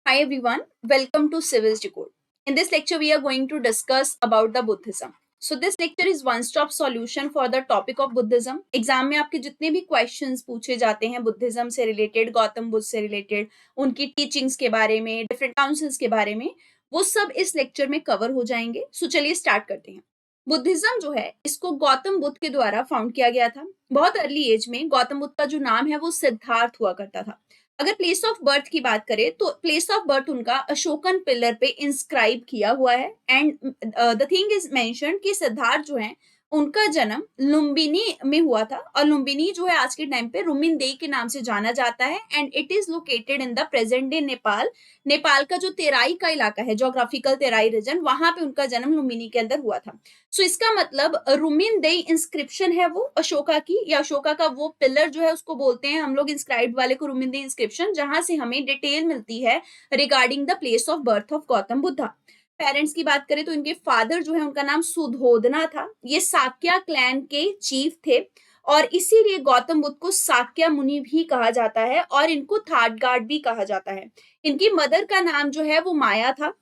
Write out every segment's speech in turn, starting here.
Hi everyone, welcome to Civil's Decode. In this lecture, we are going to discuss about the Buddhism. So this lecture is one-stop solution for the topic of Buddhism. Exam में आपके जितने भी questions पूछे जाते हैं Buddhism से related, Gautam Buddha से related, उनकी टीचिंग्स के बारे में, डिफरेंट काउंसिल्स के बारे में, वो सब इस लेक्चर में कवर हो जाएंगे. सो चलिए स्टार्ट करते हैं. बुद्धिज्म जो है इसको गौतम बुद्ध के द्वारा फाउंड किया गया था. बहुत अर्ली एज में गौतम बुद्ध का जो नाम है वो सिद्धार्थ हुआ करता था. अगर प्लेस ऑफ बर्थ की बात करें तो प्लेस ऑफ बर्थ उनका अशोकन पिलर पे इंस्क्राइब किया हुआ है. And the thing is mention कि सिद्धार्थ जो है उनका जन्म लुम्बिनी में हुआ था. और लुम्बिनी जो है आज के टाइम पे रुमिनदेई के नाम से जाना जाता है. And it is located in the present day Nepal. Nepal का जो तेराई का इलाका है, जोग्राफिकल तेराई रीजन, वहां पे उनका जन्म लुम्बिनी के अंदर हुआ था. सो इसका मतलब रुमिनदेई इंस्क्रिप्शन है वो अशोका की, या अशोका का वो पिलर जो है उसको बोलते हैं हम लोग इंस्क्राइब्ड वाले को रुमिनदेई इंस्क्रिप्शन, जहां से हमें डिटेल मिलती है regarding the place of birth of Gautam Buddha. Parents की बात करें तो इनके फादर जो है उनका नाम सुधोधना था. ये साक्या क्लैन के चीफ थे और इसीलिए गौतम बुद्ध को साक्या मुनि भी कहा जाता है और इनको थाट गार्ड भी कहा जाता है. इनकी मदर का नाम जो है वो माया था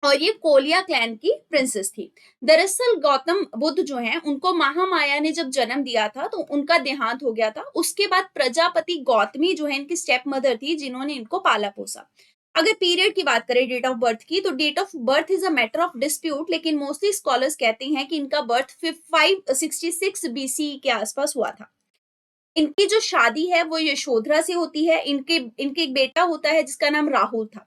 और ये कोलिया क्लैन की प्रिंसेस थी. दरअसल गौतम बुद्ध जो हैं उनको महामाया ने जब जन्म दिया था तो उनका देहांत हो गया था. उसके बाद प्रजापति गौतमी जो है इनकी स्टेप मदर थी जिन्होंने इनको पाला पोसा. अगर पीरियड की बात करें डेट ऑफ बर्थ की, तो date of birth is a matter of dispute, लेकिन मोस्टली स्कॉलर्स कहते हैं कि इनका बर्थ 566 बीसी के आसपास हुआ था. इनकी जो शादी है वो यशोधरा से होती है. इनके एक बेटा होता है जिसका नाम राहुल था.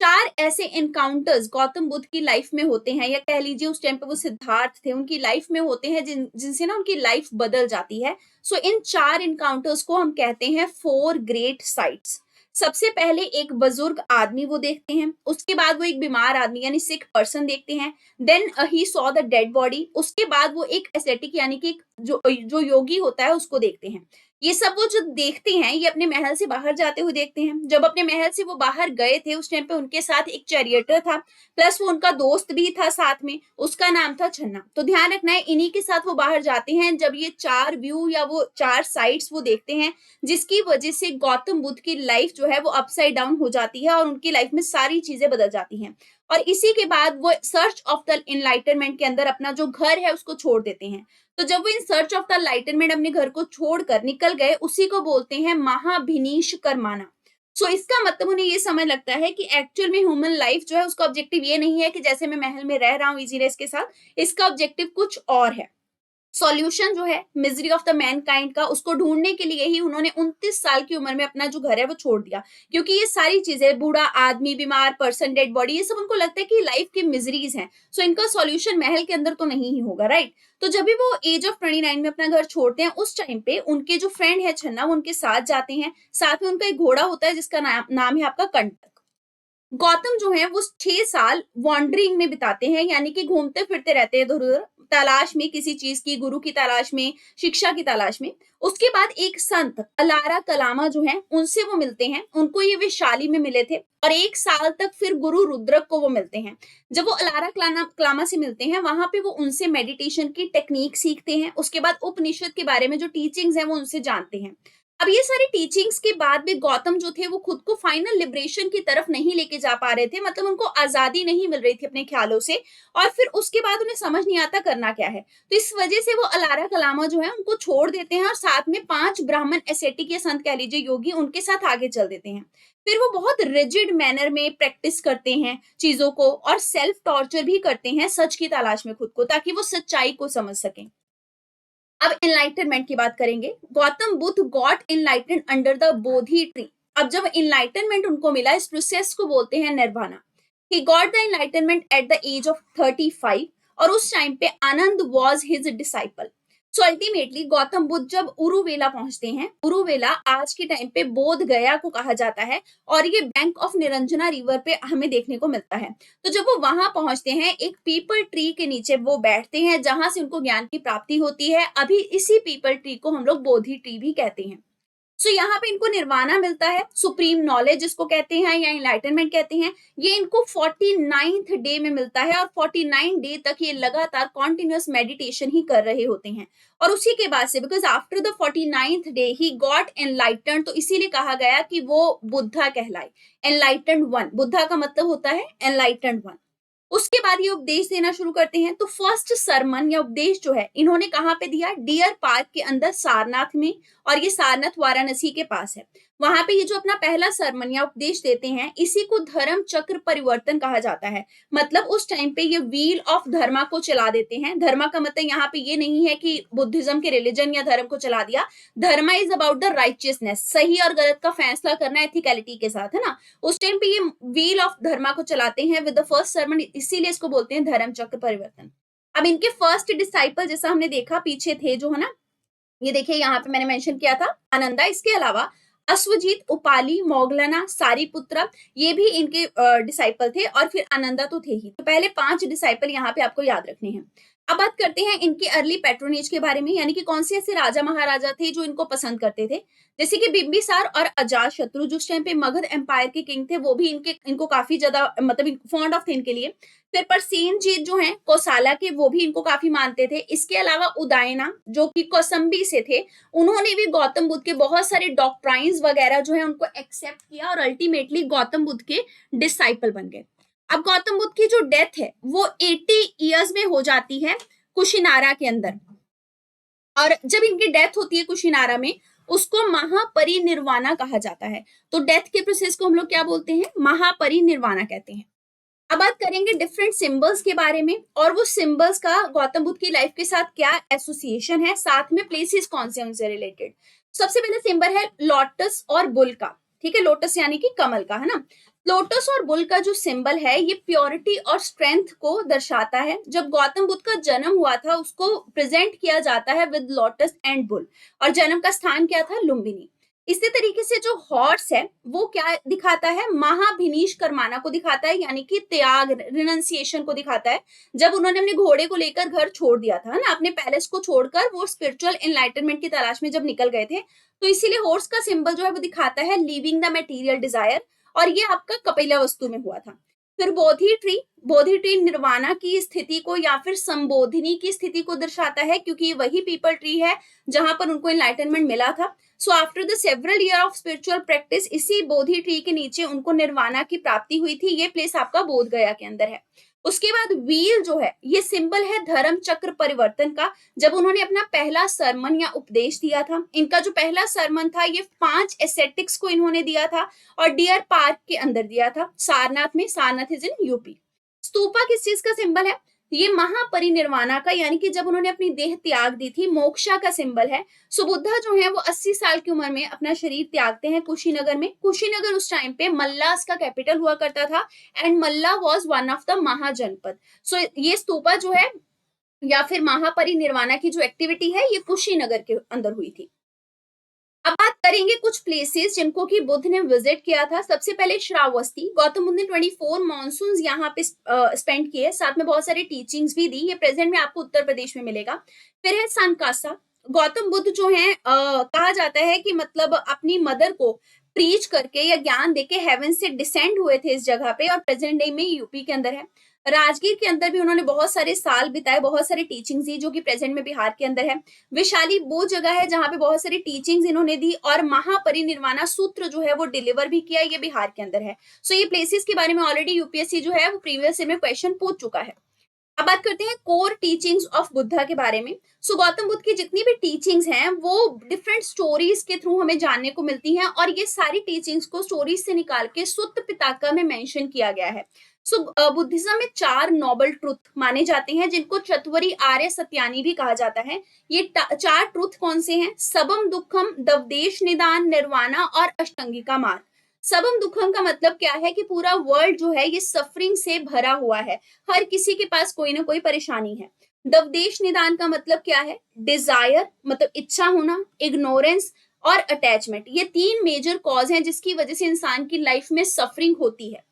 4 ऐसे एनकाउंटर्स गौतम बुद्ध की लाइफ में होते हैं, या कह लीजिए उस टाइम पे वो सिद्धार्थ थे, उनकी लाइफ में होते हैं जिनसे ना उनकी लाइफ बदल जाती है. सो इन 4 एनकाउंटर्स को हम कहते हैं 4 ग्रेट साइट्स. सबसे पहले एक बुजुर्ग आदमी वो देखते हैं, उसके बाद वो एक बीमार आदमी यानी सिक पर्सन देखते हैं. Then he saw the dead body. उसके बाद वो एक एस्थेटिक यानी कि जो योगी होता है उसको देखते हैं. ये सब वो जो देखते हैं ये अपने महल से बाहर जाते हुए देखते हैं. जब अपने महल से वो बाहर गए थे उस टाइम पे उनके साथ एक चैरियटर था, प्लस वो उनका दोस्त भी था साथ में, उसका नाम था छन्ना. तो ध्यान रखना है इन्हीं के साथ वो बाहर जाते हैं जब ये 4 व्यू या वो 4 साइट्स वो देखते हैं, जिसकी वजह से गौतम बुद्ध की लाइफ जो है वो अपसाइड डाउन हो जाती है और उनकी लाइफ में सारी चीजें बदल जाती हैं. और इसी के बाद वो सर्च ऑफ द इनलाइटनमेंट के अंदर अपना जो घर है उसको छोड़ देते हैं. तो जब वो इन सर्च ऑफ द लाइटनमेंट अपने घर को छोड़कर निकल गए, उसी को बोलते हैं महाभिनीश कर्माना. सो इसका मतलब उन्हें ये समझ लगता है कि एक्चुअल में ह्यूमन लाइफ जो है उसका ऑब्जेक्टिव ये नहीं है कि जैसे मैं महल में रह रहा हूँ इजीनेस के साथ, इसका ऑब्जेक्टिव कुछ और है. सॉल्यूशन जो है मिजरी ऑफ द मैनकाइंड का, उसको ढूंढने के लिए ही उन्होंने 29 साल की उम्र में अपना जो घर है वो छोड़ दिया. क्योंकि ये सारी चीजें, बूढ़ा आदमी, बीमार पर्सन, डेड बॉडी, ये सब उनको लगता है कि लाइफ की मिजरीज हैं. सो इनका सॉल्यूशन महल के अंदर तो नहीं ही होगा, राइट. तो जब भी वो एज ऑफ 29 में अपना घर छोड़ते हैं उस टाइम पे उनके जो फ्रेंड है छन्ना वो उनके साथ जाते हैं. साथ में उनका एक घोड़ा होता है जिसका नाम है आपका कंटक. गौतम जो है वो 6 साल वॉन्डरिंग में बिताते हैं, यानी कि घूमते फिरते रहते हैं इधर उधर, तलाश में किसी चीज की, गुरु की तलाश में, शिक्षा की तलाश में. उसके बाद एक संत अलारा कलामा जो है उनसे वो मिलते हैं. उनको ये वैशाली में मिले थे और 1 साल तक फिर गुरु रुद्रक को वो मिलते हैं. जब वो अलारा कलामा से मिलते हैं वहां पे वो उनसे मेडिटेशन की टेक्निक सीखते हैं. उसके बाद उपनिषद के बारे में जो टीचिंग्स हैं वो उनसे जानते हैं. अब ये सारी टीचिंग्स के बाद भी गौतम जो थे वो खुद को फाइनल लिबरेशन की तरफ नहीं लेके जा पा रहे थे. मतलब उनको आजादी नहीं मिल रही थी अपने ख्यालों से, और फिर उसके बाद उन्हें समझ नहीं आता करना क्या है. तो इस वजह से वो अलारा कलामा जो है उनको छोड़ देते हैं और साथ में 5 ब्राह्मण एसेटिक या संत कह लीजिए, योगी, उनके साथ आगे चल देते हैं. फिर वो बहुत रिजिड मैनर में प्रैक्टिस करते हैं चीजों को और सेल्फ टॉर्चर भी करते हैं सच की तलाश में खुद को, ताकि वो सच्चाई को समझ सकें. अब एनलाइटनमेंट की बात करेंगे. Gautam Buddha got enlightened under the Bodhi tree. अब जब एनलाइटनमेंट उनको मिला, इस प्रोसेस को बोलते हैं nirvana. He got the enlightenment at the age of 35 और उस टाइम पे Anand was his disciple. So ultimately Gautam Buddha जब उरुवेला पहुंचते हैं, उरुवेला आज के टाइम पे बोध गया को कहा जाता है और ये बैंक ऑफ निरंजना रिवर पे हमें देखने को मिलता है. तो जब वो वहां पहुंचते हैं एक पीपल ट्री के नीचे वो बैठते हैं जहां से उनको ज्ञान की प्राप्ति होती है. अभी इसी पीपल ट्री को हम लोग बोधि ट्री भी कहते हैं. सो यहाँ पे इनको निर्वाणा मिलता है, सुप्रीम नॉलेज जिसको कहते हैं या इनलाइटनमेंट कहते हैं, ये इनको 49th डे में मिलता है और 49 डे तक ये लगातार कॉन्टिन्यूअस मेडिटेशन ही कर रहे होते हैं। और उसी के बाद से because after the 49th day he got enlighten, तो इसीलिए कहा गया कि वो बुद्धा कहलाए, एनलाइटन वन। बुद्धा का मतलब होता है एनलाइटन वन। उसके बाद ये उपदेश देना शुरू करते हैं। तो फर्स्ट सरमन या उपदेश जो है इन्होंने कहाँ पे दिया, डियर पार्क के अंदर सारनाथ में, और ये सारनाथ वाराणसी के पास है। वहां पे ये जो अपना पहला सरमन या उपदेश देते हैं, इसी को धर्म चक्र परिवर्तन कहा जाता है। मतलब उस टाइम पे ये व्हील ऑफ धर्मा को चला देते हैं। धर्मा का मतलब यहाँ पे ये नहीं है कि बुद्धिज्म के रिलीजन या धर्म को चला दिया। धर्मा इज अबाउट द राइचियसनेस, सही और गलत का फैसला करना एथिकलिटी के साथ, है ना। उस टाइम पे ये व्हील ऑफ धर्मा को चलाते हैं विद द फर्स्ट सरमन, इसीलिए इसको बोलते हैं धर्म चक्र परिवर्तन। अब इनके फर्स्ट डिसाइपल जैसा हमने देखा पीछे थे जो, है ना, ये देखिए यहाँ पे मैंने मेंशन किया था आनंदा। इसके अलावा अश्वजीत, उपाली, मोगलाना, सारीपुत्र, ये भी इनके डिसाइपल थे, और फिर आनंदा तो थे ही। तो पहले 5 डिसाइपल यहाँ पे आपको याद रखने हैं। अब बात करते हैं इनके अर्ली पैट्रोनेज के बारे में, यानी कि कौन से ऐसे राजा महाराजा थे जो इनको पसंद करते थे। जैसे कि बिंबिसार और अजातशत्रु जो उस टाइम पे मगध एम्पायर के किंग थे, वो भी इनको काफी ज्यादा मतलब फॉन्ड ऑफ थे इनके लिए। फिर परसेनजीत जो हैं कौसाला के, वो भी इनको काफी मानते थे। इसके अलावा उदयना जो कि कौसंबी से थे, उन्होंने भी गौतम बुद्ध के बहुत सारे डॉक्ट्राइन्स वगैरह जो है उनको एक्सेप्ट किया और अल्टीमेटली गौतम बुद्ध के डिसाइपल बन गए। अब गौतम बुद्ध की जो डेथ है वो 80 ईयर्स में हो जाती है कुशिनारा के अंदर, और जब इनकी डेथ होती है कुशिनारा में, उसको महापरिनिर्वाणा कहा जाता है। तो डेथ के प्रोसेस को हम लोग क्या बोलते हैं, महापरिनिर्वाणा कहते हैं। अब बात करेंगे डिफरेंट सिंबल्स के बारे में, और वो सिंबल्स का गौतम बुद्ध की लाइफ के साथ क्या एसोसिएशन है, साथ में प्लेसेस कौन से उनसे रिलेटेड। सबसे पहले सिंबल है लोटस और बुल का, ठीक है, लोटस यानी कि कमल का, है ना। लोटस और बुल का जो सिंबल है ये प्योरिटी और स्ट्रेंथ को दर्शाता है। जब गौतम बुद्ध का जन्म हुआ था उसको प्रेजेंट किया जाता है विद लोटस एंड बुल, और जन्म का स्थान क्या था, लुम्बिनी। इसी तरीके से जो हॉर्स है वो क्या दिखाता है, महाभिनिश कर्माना को दिखाता है, यानी कि त्याग, रिनंसिएशन को दिखाता है। जब उन्होंने अपने घोड़े को लेकर घर छोड़ दिया था ना, अपने पैलेस को छोड़कर वो स्पिरिचुअल एनलाइटनमेंट की तलाश में जब निकल गए थे, तो इसीलिए हॉर्स का सिंबल जो है वो दिखाता है लीविंग द मटेरियल डिजायर, और ये आपका कपिला वस्तु में हुआ था। फिर बोधि ट्री, बोधि ट्री निर्वाणा की स्थिति को या फिर संबोधिनी की स्थिति को दर्शाता है, क्योंकि वही पीपल ट्री है जहां पर उनको एनलाइटनमेंट मिला था। So after the several year of spiritual practice, इसी बोधि ट्री के नीचे उनको निर्वाणा की प्राप्ति हुई थी। ये प्लेस आपका बोध गया के अंदर है। उसके बाद व्हील जो है ये सिंबल है धर्म चक्र परिवर्तन का। जब उन्होंने अपना पहला सरमन या उपदेश दिया था, इनका जो पहला सरमन था ये 5 एसेटिक्स को इन्होंने दिया था, और डियर पार्क के अंदर दिया था, सारनाथ में। Sarnath is in UP. Stupa किस चीज का सिंबल है, ये महापरिनिर्वाणा का, यानी कि जब उन्होंने अपनी देह त्याग दी थी, मोक्षा का सिंबल है। सुबुद्धा जो है वो 80 साल की उम्र में अपना शरीर त्यागते हैं कुशीनगर में। कुशीनगर उस टाइम पे मल्लास का कैपिटल हुआ करता था, and Malla was one of the mahajanapada. So ये स्तूपा जो है या फिर महापरिनिर्वाणा की जो एक्टिविटी है ये कुशीनगर के अंदर हुई थी। अब बात करेंगे कुछ प्लेसेस जिनको कि बुद्ध ने विजिट किया था। सबसे पहले श्रावस्ती, गौतम बुद्ध ने 24 मॉनसून यहाँ पे स्पेंड किए, साथ में बहुत सारी टीचिंग्स भी दी। ये प्रेजेंट में आपको उत्तर प्रदेश में मिलेगा। फिर है सनकासा, गौतम बुद्ध जो है कहा जाता है कि मतलब अपनी मदर को प्रीच करके या ज्ञान देके हेवन से डिसेंड हुए थे इस जगह पे, और प्रेजेंट डे में यूपी के अंदर है। राजगीर के अंदर भी उन्होंने बहुत सारे साल बिताए, बहुत सारी टीचिंग्स दी, जो कि प्रेजेंट में बिहार के अंदर है। वैशाली वो जगह है जहां पे बहुत सारी टीचिंग्स इन्होंने दी, और महापरिनिर्वाणा सूत्र जो है वो डिलीवर भी किया, ये बिहार के अंदर है। सो ये प्लेसेस के बारे में ऑलरेडी यूपीएससी जो है वो प्रीवियस ईयर में क्वेश्चन पूछ चुका है। अब बात करते हैं कोर टीचिंग्स ऑफ बुद्धा के बारे में। सो गौतम बुद्ध की जितनी भी टीचिंग्स हैं वो डिफरेंट स्टोरीज के थ्रू हमें जानने को मिलती हैं, और ये सारी टीचिंग्स को स्टोरीज से निकाल के सुत्त पिटाका में मेंशन किया गया है। सो बुद्धिज्म में 4 नोबल ट्रुथ माने जाते हैं, जिनको चतुरी आर्य सत्यानी भी कहा जाता है। ये 4 ट्रुथ कौन से हैं, सबम दुखम, दवदेश निदान, निर्वाणा और अष्टांगिका मार्ग। सबम दुखम का मतलब क्या है कि पूरा वर्ल्ड जो है ये सफरिंग से भरा हुआ है, हर किसी के पास कोई ना कोई परेशानी है। दवदेश निदान का मतलब क्या है, डिजायर मतलब इच्छा होना, इग्नोरेंस और अटैचमेंट, ये 3 मेजर कॉज हैं जिसकी वजह से इंसान की लाइफ में सफरिंग होती है।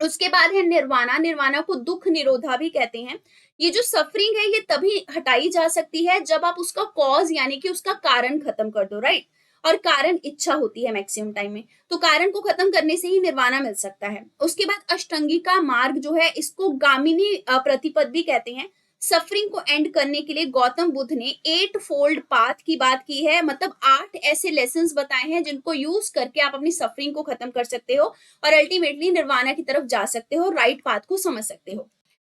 उसके बाद है निर्वाणा, निर्वाणा को दुख निरोधा भी कहते हैं। ये जो सफरिंग है ये तभी हटाई जा सकती है जब आप उसका कॉज यानी कि उसका कारण खत्म कर दो, राइट। और कारण इच्छा होती है मैक्सिमम टाइम में। तो कारण को खत्म करने से ही निर्वाणा मिल सकता है। उसके बाद अष्टांगी का मार्ग जो है इसको गामिनी प्रतिपद भी कहते हैं। सफरिंग को एंड करने के लिए गौतम बुद्ध ने 8 फोल्ड पाथ की बात की है, मतलब 8 ऐसे लेसन्स बताए हैं जिनको यूज करके आप अपनी सफरिंग को खत्म कर सकते हो और अल्टीमेटली निर्वाणा की तरफ जा सकते हो, राइट पाथ को समझ सकते हो।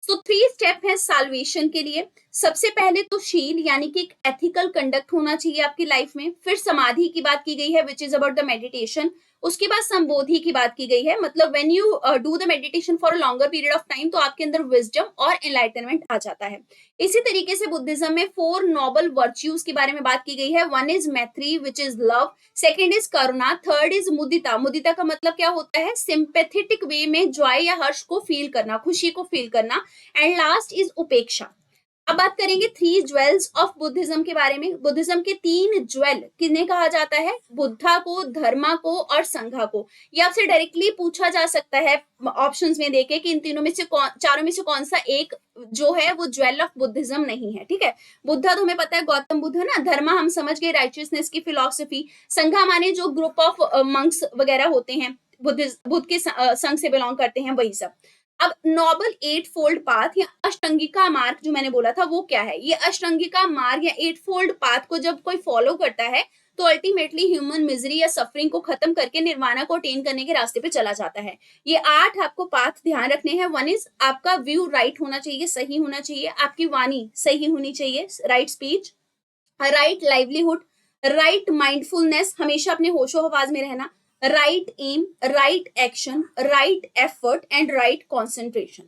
सो 3 स्टेप है साल्वेशन के लिए। सबसे पहले तो शील यानी कि एक एथिकल कंडक्ट होना चाहिए आपकी लाइफ में। फिर समाधि की बात की गई है which is about the meditation. उसके बाद संबोधि की बात की गई है, मतलब when you do the meditation for a longer period of time तो आपके अंदर विजडम और एनलाइटनमेंट आ जाता है। इसी तरीके से बुद्धिज्म में 4 नोबल वर्च्यूज के बारे में बात की गई है। One is maitri which is love, second is karuna, third is mudita. Mudita का मतलब क्या होता है? सिंपैथेटिक वे में जॉय या हर्ष को फील करना, खुशी को फील करना। एंड लास्ट इज उपेक्षा। अब बात करेंगे 3 ज्वेल्स ऑफ बुद्धिज्म के बारे में। बुद्धिज्म के 3 ज्वेल किन्हें कहा जाता है? बुद्धा को, धर्मा को और संघा को। ये आपसे डायरेक्टली पूछा जा सकता है ऑप्शंस में देके कि इन तीनों में से चारों में से कौन सा एक जो है वो ज्वेल ऑफ बुद्धिज्म नहीं है। ठीक है, बुद्धा तो हमें पता है गौतम बुद्ध है ना, धर्मा हम समझ गए राइचियसनेस की फिलॉसफी, संघा माने जो ग्रुप ऑफ मंक्स वगैरह होते हैं बुद्ध के संघ से बिलोंग करते हैं, वही सब। अब नोबल 8 फोल्ड पाथ या अष्टांगिका मार्ग जो मैंने बोला था वो क्या है? ये अष्टांगिका मार्ग या 8 फोल्ड पाथ को जब कोई फॉलो करता है तो अल्टीमेटली ह्यूमन मिजरी या सफरिंग को खत्म करके निर्वाणा को अटेन करने के रास्ते पे चला जाता है। ये 8 आपको पाथ ध्यान रखने हैं। वन इज आपका व्यू राइट होना चाहिए, सही होना चाहिए, आपकी वाणी सही होनी चाहिए, right speech, right livelihood, right mindfulness, हमेशा अपने होशो हवास में रहना, right aim, right action, right effort and right concentration.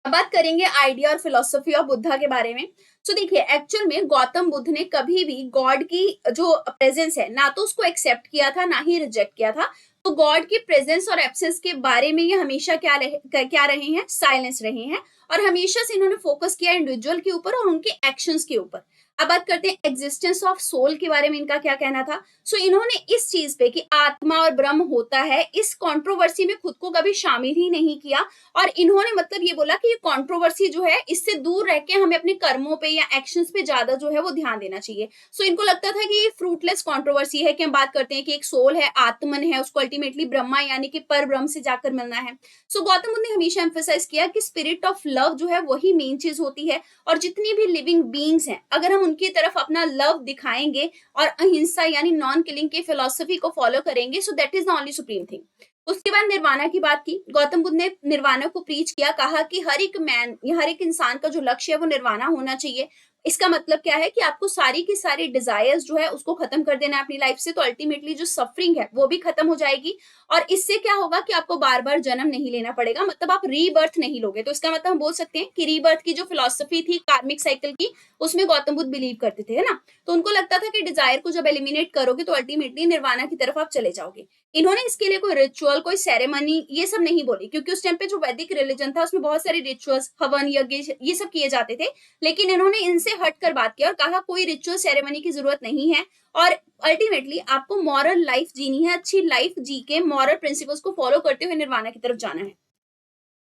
अब बात करेंगे आइडिया और फिलोसफी ऑफ बुद्धा के बारे में। तो देखिए एक्चुअल में गौतम बुद्ध ने कभी भी गॉड की जो प्रेजेंस है ना तो उसको एक्सेप्ट किया था ना ही रिजेक्ट किया था। तो गॉड की प्रेजेंस और एब्सेंस के बारे में ये हमेशा क्या रहे हैं? साइलेंस रहे हैं। और हमेशा से इन्होंने फोकस किया इंडिविजुअल के ऊपर और उनके एक्शंस के ऊपर। अब बात करते हैं एग्जिस्टेंस ऑफ सोल के बारे में, इनका क्या कहना था। सो इन्होंने इस चीज पे कि आत्मा और ब्रह्म होता है, इस कंट्रोवर्सी में खुद को कभी शामिल ही नहीं किया। और इन्होंने मतलब ये बोला कि ये कंट्रोवर्सी जो है इससे दूर रह के हमें अपने कर्मों पे या एक्शंस पे ज्यादा जो है वो ध्यान देना चाहिए। सो इनको लगता था कि ये फ्रूटलेस कंट्रोवर्सी है कि हम बात करते हैं कि एक सोल है, आत्मन है, उसको अल्टीमेटली ब्रह्मा यानी कि पर ब्रह्म से जाकर मिलना है। सो गौतम बुद्ध ने हमेशा एम्फेसाइज किया कि स्पिरिट ऑफ लव जो है वही मेन चीज होती है। और जितनी भी लिविंग बींग्स हैं अगर हम उनकी तरफ अपना लव दिखाएंगे और अहिंसा यानी नॉन किलिंग के फिलोसफी को फॉलो करेंगे, so that is the only supreme thing. उसके बाद निर्वाणा की बात की। गौतम बुद्ध ने निर्वाणा को प्रीच किया, कहा कि हर एक इंसान का जो लक्ष्य है वो निर्वाणा होना चाहिए। इसका मतलब क्या है कि आपको सारी की सारी डिजायर्स जो है उसको खत्म कर देना है अपनी लाइफ से, तो अल्टीमेटली जो सफरिंग है वो भी खत्म हो जाएगी। और इससे क्या होगा कि आपको बार बार जन्म नहीं लेना पड़ेगा, मतलब आप रीबर्थ नहीं लोगे। तो इसका मतलब हम बोल सकते हैं कि रीबर्थ की जो फिलोसफी थी कार्मिक साइकिल की, उसमें गौतम बुद्ध बिलीव करते थे, है ना। तो उनको लगता था कि डिजायर को जब एलिमिनेट करोगे तो अल्टीमेटली निर्वाणा की तरफ आप चले जाओगे। इन्होंने इसके लिए कोई रिचुअल, कोई सेरेमनी ये सब नहीं बोली, क्योंकि उस टाइम पे जो वैदिक रिलीजन था उसमें बहुत सारे रिचुअल्स, हवन, यज्ञ ये सब किए जाते थे। लेकिन इन्होंने इनसे हटकर बात की और कहा कोई रिचुअल सेरेमनी की जरूरत नहीं है। और अल्टीमेटली आपको मॉरल लाइफ जीनी है, अच्छी लाइफ जी के मॉरल प्रिंसिपल्स को फॉलो करते हुए निर्वाणा की तरफ जाना है।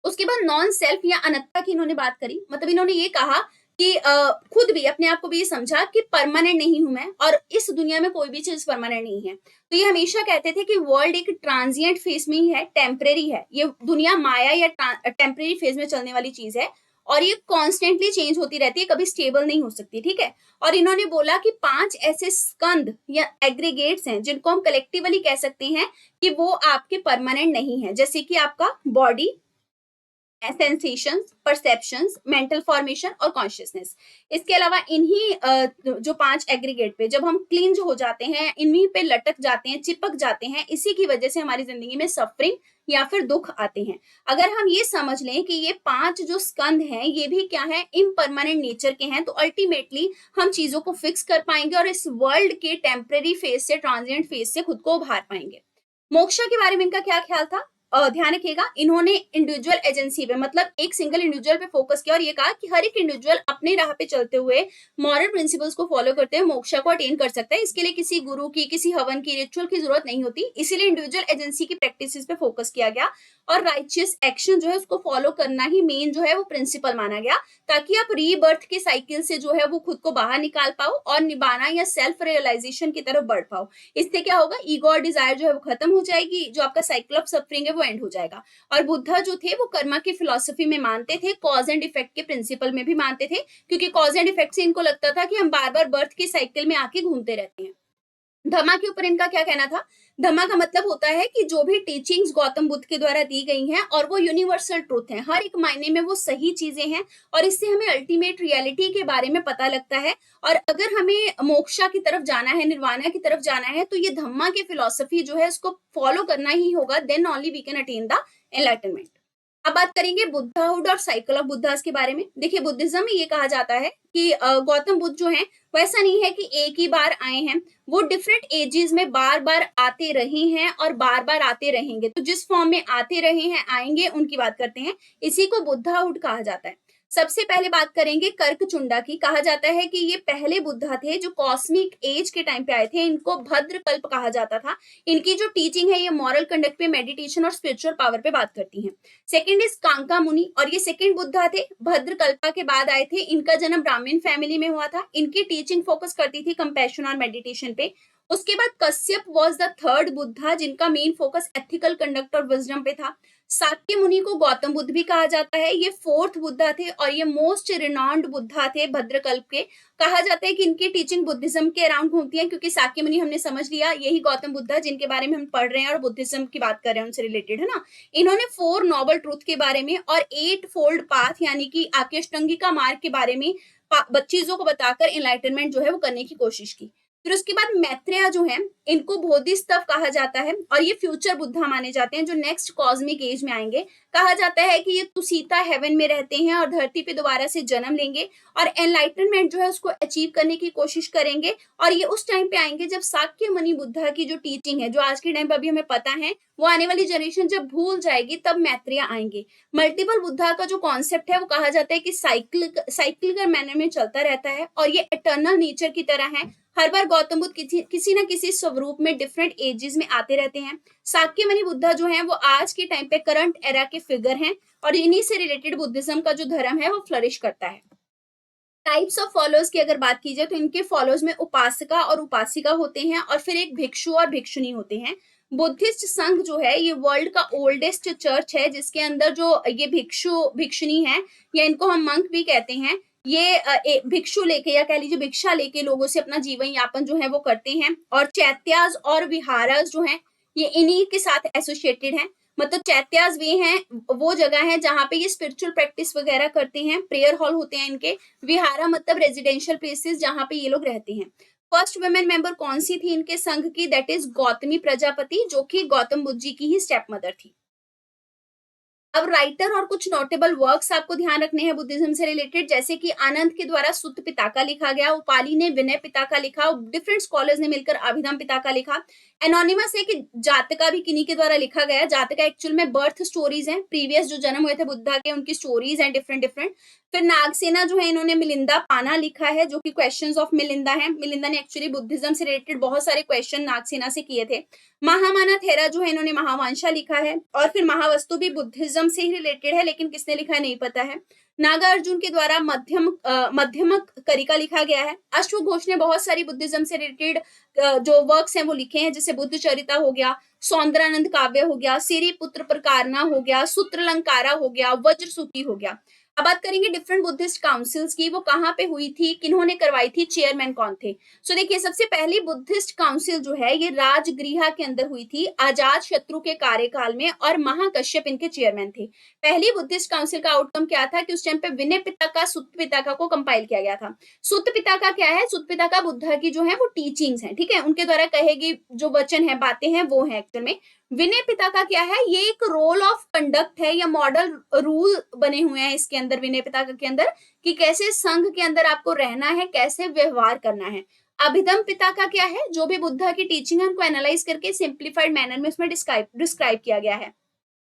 उसके बाद नॉन सेल्फ या अनत्ता की इन्होंने बात करी, मतलब इन्होंने ये कहा कि खुद भी अपने आप को भी ये समझा कि परमानेंट नहीं हूं मैं और इस दुनिया में कोई भी चीज परमानेंट नहीं है। तो ये हमेशा कहते थे कि वर्ल्ड एक ट्रांजिएंट फेज में ही है, टेम्परेरी है, ये दुनिया माया या टेम्परेरी फेज में चलने वाली चीज है और ये कॉन्स्टेंटली चेंज होती रहती है, कभी स्टेबल नहीं हो सकती। ठीक है, और इन्होंने बोला कि 5 ऐसे स्कंद या एग्रीगेट्स हैं जिनको हम कलेक्टिवली कह सकते हैं कि वो आपके परमानेंट नहीं है, जैसे कि आपका body, sensations, perceptions, mental formation और कॉन्शियसनेस। इसके अलावा इन्हीं जो 5 एग्रीगेट पे जब हम क्लिंज हो जाते हैं, इन्हीं पे लटक जाते हैं, चिपक जाते हैं, इसी की वजह से हमारी जिंदगी में सफरिंग या फिर दुख आते हैं। अगर हम ये समझ लें कि ये 5 जो स्कंद हैं ये भी क्या है, इम्परमानेंट नेचर के हैं, तो अल्टीमेटली हम चीजों को फिक्स कर पाएंगे और इस वर्ल्ड के टेम्परेरी फेज से, ट्रांजिएंट फेज से खुद को उभार पाएंगे। मोक्षा के बारे में इनका क्या ख्याल था? ध्यान रखिएगा, इन्होंने इंडिविजुअल एजेंसी पे मतलब एक सिंगल इंडिविजुअल पे फोकस किया और ये कहा कि हर एक इंडिविजुअल अपने राह पे चलते हुए मॉरल प्रिंसिपल्स को फॉलो करते हुए मोक्षा को अटेन कर सकता है। इसके लिए किसी गुरु की, किसी हवन की, रिचुअल की जरूरत नहीं होती। इसीलिए इंडिविजुअल एजेंसी की प्रैक्टिसेस पे फोकस किया गया और राइचियस एक्शन जो है उसको फॉलो करना ही मेन जो है वो प्रिंसिपल माना गया, ताकि आप रीबर्थ के साइकिल से जो है वो खुद को बाहर निकाल पाओ और निभाना या सेल्फ रियलाइजेशन की तरफ बढ़ पाओ। इससे क्या होगा, ईगो और डिजायर जो है वो खत्म हो जाएगी, जो आपका साइकिल ऑफ सफरिंग है वो एंड हो जाएगा। और बुद्धा जो थे वो कर्मा की फिलॉसफी में मानते थे, कॉज एंड इफेक्ट के प्रिंसिपल में भी मानते थे, क्योंकि कॉज एंड इफेक्ट से इनको लगता था कि हम बार बार बर्थ की साइकिल में आके घूमते रहते हैं। धम्मा के ऊपर इनका क्या कहना था? धम्मा का मतलब होता है कि जो भी टीचिंग्स गौतम बुद्ध के द्वारा दी गई हैं और वो यूनिवर्सल ट्रूथ हैं, हर एक मायने में वो सही चीजें हैं और इससे हमें अल्टीमेट रियलिटी के बारे में पता लगता है। और अगर हमें मोक्षा की तरफ जाना है, निर्वाणा की तरफ जाना है, तो ये धम्मा की फिलॉसफी जो है उसको फॉलो करना ही होगा, then only we can attain the enlightenment. अब बात करेंगे बुद्धाहुड और साइकिल ऑफ बुद्धास के बारे में। देखिए, बुद्धिज्म में ये कहा जाता है कि गौतम बुद्ध जो हैं वो ऐसा नहीं है कि एक ही बार आए हैं, वो डिफरेंट एजेस में बार बार आते रहे हैं और बार बार आते रहेंगे। तो जिस फॉर्म में आते रहे हैं, आएंगे, उनकी बात करते हैं, इसी को बुद्धाहुड कहा जाता है। सबसे पहले बात करेंगे कर्कचुंडा की। कहा जाता है कि ये पहले बुद्धा थे जो कॉस्मिक एज के टाइम पे आए थे। इनको भद्रकल्प कहा जाता था। इनकी जो टीचिंग है ये मॉरल कंडक्ट पे, मेडिटेशन और स्पिरिचुअल पावर पे बात करती है। सेकंड इज कांका मुनि, और ये सेकंड बुद्धा थे, भद्रकल्पा के बाद आए थे। इनका जन्म ब्राह्मण फैमिली में हुआ था। इनकी टीचिंग फोकस करती थी कंपैशन और मेडिटेशन पे। उसके बाद Kashyap was the third Buddha, जिनका मेन फोकस एथिकल कंडक्ट और विजडम पे था। साक्य मुनि को गौतम बुद्ध भी कहा जाता है, ये फोर्थ बुद्धा थे और ये मोस्ट रिनाउंड बुद्धा थे भद्रकल्प के। कहा जाता है कि इनकी टीचिंग बुद्धिज्म के अराउंड घूमती है, क्योंकि साक्य मुनि हमने समझ लिया यही गौतम बुद्धा जिनके बारे में हम पढ़ रहे हैं और बुद्धिज्म की बात कर रहे हैं, उनसे रिलेटेड है ना। इन्होंने 4 नोबल ट्रूथ के बारे में और 8 फोल्ड पाथ यानी कि आकेष्टंगी का मार्ग के बारे में चीजों को बताकर एनलाइटनमेंट जो है वो करने की कोशिश की। फिर उसके बाद मैत्रेय जो है, इनको बोधिसत्व कहा जाता है और ये फ्यूचर बुद्धा माने जाते हैं जो नेक्स्ट कॉस्मिक एज में आएंगे। कहा जाता है कि ये तुसीता हेवन में रहते हैं और धरती पे दोबारा से जन्म लेंगे और एनलाइटनमेंट जो है उसको अचीव करने की कोशिश करेंगे। और ये उस टाइम पे आएंगे जब साक्य मुनि बुद्धा की जो टीचिंग है, जो आज के टाइम पे अभी हमें पता है, वो आने वाली जनरेशन जब भूल जाएगी तब मैत्रेय आएंगे। मल्टीपल बुद्धा का जो कॉन्सेप्ट है वो कहा जाता है कि साइक्लिकल मैनर में चलता रहता है और ये इटर्नल नेचर की तरह है। हर बार गौतम बुद्ध किसी ना किसी स्वरूप में डिफरेंट एजेस में आते रहते हैं। साक्य मुनि बुद्धा जो है वो आज के टाइम पे करंट एरा के फिगर हैं और इन्हीं से रिलेटेड बुद्धिज्म का जो धर्म है वो फ्लरिश करता है। टाइप्स ऑफ फॉलोअर्स की अगर बात की जाए तो इनके फॉलोअर्स में उपासका और उपासिका होते हैं और फिर एक भिक्षु और भिक्षुनी होते हैं। बुद्धिस्ट संघ जो है ये वर्ल्ड का ओल्डेस्ट चर्च है, जिसके अंदर जो ये भिक्षु भिक्षुनी है या इनको हम मंक भी कहते हैं, ये भिक्षु लेके या कह लीजिए भिक्षा लेके लोगों से अपना जीवन यापन जो है वो करते हैं। और चैत्यास और विहारास जो है ये इन्हीं के साथ एसोसिएटेड है। मतलब चैत्यास वे हैं, वो जगह है जहाँ पे ये स्पिरिचुअल प्रैक्टिस वगैरह करते हैं, प्रेयर हॉल होते हैं इनके। विहारा मतलब रेजिडेंशियल प्लेसेस जहाँ पे ये लोग रहते हैं। फर्स्ट वुमेन मेंबर कौन सी थी इनके संघ की? दैट इज गौतमी प्रजापति, जो कि गौतम बुद्ध जी की ही स्टेप मदर थी। अब राइटर और कुछ नोटेबल वर्क्स आपको ध्यान रखने हैं बुद्धिज्म से रिलेटेड, जैसे कि आनंद के द्वारा सुत्त पिताका लिखा गया, उपाली ने विनय पिताका लिखा, डिफरेंट स्कॉलर्स ने मिलकर अभिधम पिताका लिखा। एनोनिमस है कि जातका भी किन्हीं के द्वारा लिखा गया। जातका एक्चुअल में बर्थ स्टोरीज हैं, प्रीवियस जो जन्म हुए थे बुद्धा के उनकी स्टोरीज हैं डिफरेंट डिफरेंट। फिर नागसेना जो है इन्होंने मिलिंदा पाना लिखा है, जो कि क्वेश्चंस ऑफ मिलिंदा है। मिलिंदा ने एक्चुअली बुद्धिज्म से रिलेटेड बहुत सारे क्वेश्चन नागसेना से किए थे। महामाना थेरा जो है इन्होंने महावंशा लिखा है। और फिर महावस्तु भी बुद्धिज्म से ही रिलेटेड है, लेकिन किसने लिखा है नहीं पता है। नागा अर्जुन के द्वारा मध्यमक करिका लिखा गया है। अश्वघोष ने बहुत सारी बुद्धिज्म से रिलेटेड जो वर्क्स हैं वो लिखे हैं, जैसे बुद्ध चरिता हो गया, सौंदरानंद काव्य हो गया, सिरी पुत्र प्रकारना हो गया, सूत्रलंकारा हो गया, वज्रसूती हो गया। अब बात करेंगे डिफरेंट बुद्धिस्ट काउंसिल्स की, वो कहाँ पे हुई थी, किन्होंने करवाई थी, चेयरमैन कौन थे। सो देखिए, सबसे पहली बुद्धिस्ट काउंसिल जो है ये राजगृह के अंदर हुई थी अजात शत्रु के कार्यकाल में, और महाकश्यप इनके चेयरमैन थे। पहली बुद्धिस्ट काउंसिल का आउटकम क्या था कि उस टाइम पे विनय पिटका सुत्त पिटका को कंपाइल किया गया था। सुत्त पिटका क्या है? सुत्त पिटका बुद्धा की जो है वो टीचिंग्स हैं, ठीक है, उनके द्वारा कहे गई जो वचन है, बातें हैं, वो है एक्चुअल में। विनय पिटका क्या है? ये एक रोल ऑफ कंडक्ट है या मॉडल रूल बने हुए हैं इसके अंदर, विनय पिटका के अंदर, कि कैसे संघ के अंदर आपको रहना है, कैसे व्यवहार करना है। अभिधम पिटका क्या है? जो भी बुद्धा की टीचिंग है उनको एनालाइज करके सिंप्लीफाइड मैनर में उसमें डिस्क्राइब किया गया है।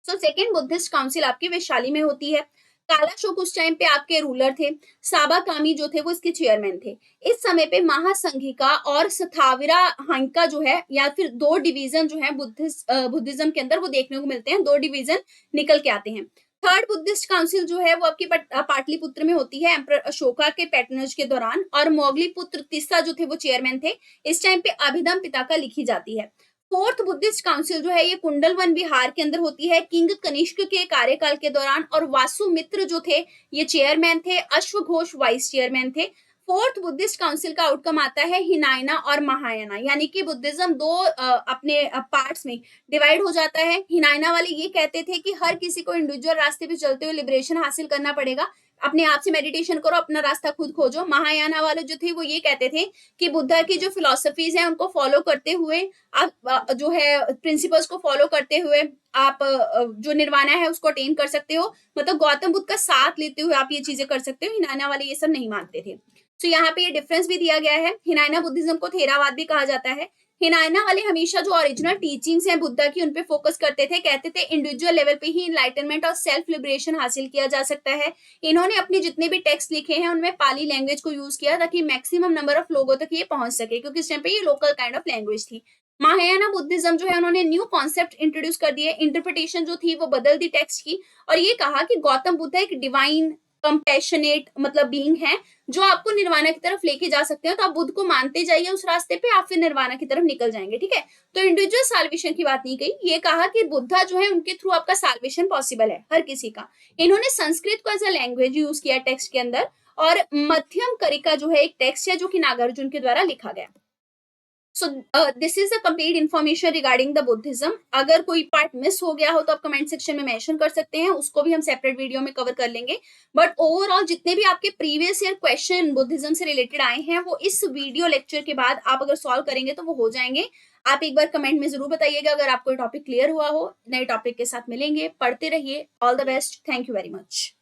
सो सेकेंड बुद्धिस्ट काउंसिल आपकी वैशाली में होती है। कालाशोक उस टाइम पे आपके रूलर थे। साबा कामी जो थे वो इसके चेयरमैन थे। इस समय पे महासंघिका और स्थाविरा हांका जो है, या फिर दो डिवीजन जो है बुद्धिज्म के अंदर वो देखने को मिलते हैं, दो डिवीजन निकल के आते हैं। थर्ड बुद्धिस्ट काउंसिल जो है वो आपकी पाटलिपुत्र में होती है एम्परर अशोका के पैटर्नेज के दौरान, और मोगली पुत्र तिस्सा जो थे वो चेयरमैन थे। इस टाइम पे अभिधम पिताका लिखी जाती है। फोर्थ बुद्धिस्ट काउंसिल जो है ये कुंडलवन बिहार के अंदर होती है किंग कनिष्क के कार्यकाल के दौरान, और वासुमित्र जो थे ये चेयरमैन थे, अश्वघोष वाइस चेयरमैन थे। फोर्थ बुद्धिस्ट काउंसिल का आउटकम आता है हिनायना और महायाना, यानी कि बुद्धिज्म दो अपने पार्ट्स में डिवाइड हो जाता है। हिनायना वाले ये कहते थे कि हर किसी को इंडिविजुअल रास्ते पे चलते हुए लिबरेशन हासिल करना पड़ेगा, अपने आप से मेडिटेशन करो, अपना रास्ता खुद खोजो। महायाना वाले जो थे वो ये कहते थे कि बुद्धा की जो फिलोसफीज है उनको फॉलो करते हुए, आप जो है प्रिंसिपल्स को फॉलो करते हुए आप जो निर्वाणा है उसको अटेन कर सकते हो, मतलब गौतम बुद्ध का साथ लेते हुए आप ये चीजें कर सकते हो। हिनायना वाले ये सब नहीं मानते थे। तो यहाँ पे ये डिफरेंस भी दिया गया है। हिनायना बुद्धिज्म को थेरावाद भी कहा जाता है। हिनायना वाले हमेशा जो ओरिजिनल टीचिंग्स हैं बुद्धा की उन पे फोकस करते थे, कहते थे इंडिविजुअल लेवल पे ही इनलाइटनमेंट और सेल्फ लिबरेशन हासिल किया जा सकता है। इन्होंने अपने जितने भी टेक्स्ट लिखे हैं उनमें पाली लैंग्वेज को यूज किया ताकि मैक्सिमम नंबर ऑफ लोगों तक ये पहुंच सके, क्योंकि इस टाइम पे ये लोकल काइंड ऑफ लैंग्वेज थी। महायाना बुद्धिज्म जो है उन्होंने न्यू कॉन्सेप्ट इंट्रोड्यूस कर दिए, इंटरप्रिटेशन जो थी वो बदल दी टेक्स्ट की, और ये कहा कि गौतम बुद्ध एक डिवाइन कंपैशनेट मतलब बीइंग है जो आपको निर्वाणा की तरफ लेके जा सकते हैं। तो आप बुद्ध को मानते जाइए उस रास्ते पे, आप फिर निर्वाणा की तरफ निकल जाएंगे, ठीक है। तो इंडिविजुअल साल्वेशन की बात नहीं कही, ये कहा कि बुद्धा जो है उनके थ्रू आपका साल्वेशन पॉसिबल है हर किसी का। इन्होंने संस्कृत को एज अ लैंग्वेज यूज किया टेक्स्ट के अंदर, और मध्यम करिका जो है एक टेक्स्ट है जो कि नागार्जुन के द्वारा लिखा गया। So this is the complete information regarding the Buddhism. अगर कोई पार्ट मिस हो गया हो तो आप कमेंट सेक्शन में मेंशन कर सकते हैं, उसको भी हम सेपरेट वीडियो में कवर कर लेंगे। बट ओवरऑल जितने भी आपके प्रीवियस ईयर क्वेश्चन बुद्धिज्म से रिलेटेड आए हैं वो इस वीडियो लेक्चर के बाद आप अगर सॉल्व करेंगे तो वो हो जाएंगे। आप एक बार कमेंट में जरूर बताइएगा अगर आपको टॉपिक क्लियर हुआ हो। नए टॉपिक के साथ मिलेंगे, पढ़ते रहिए। All the best, thank you very much.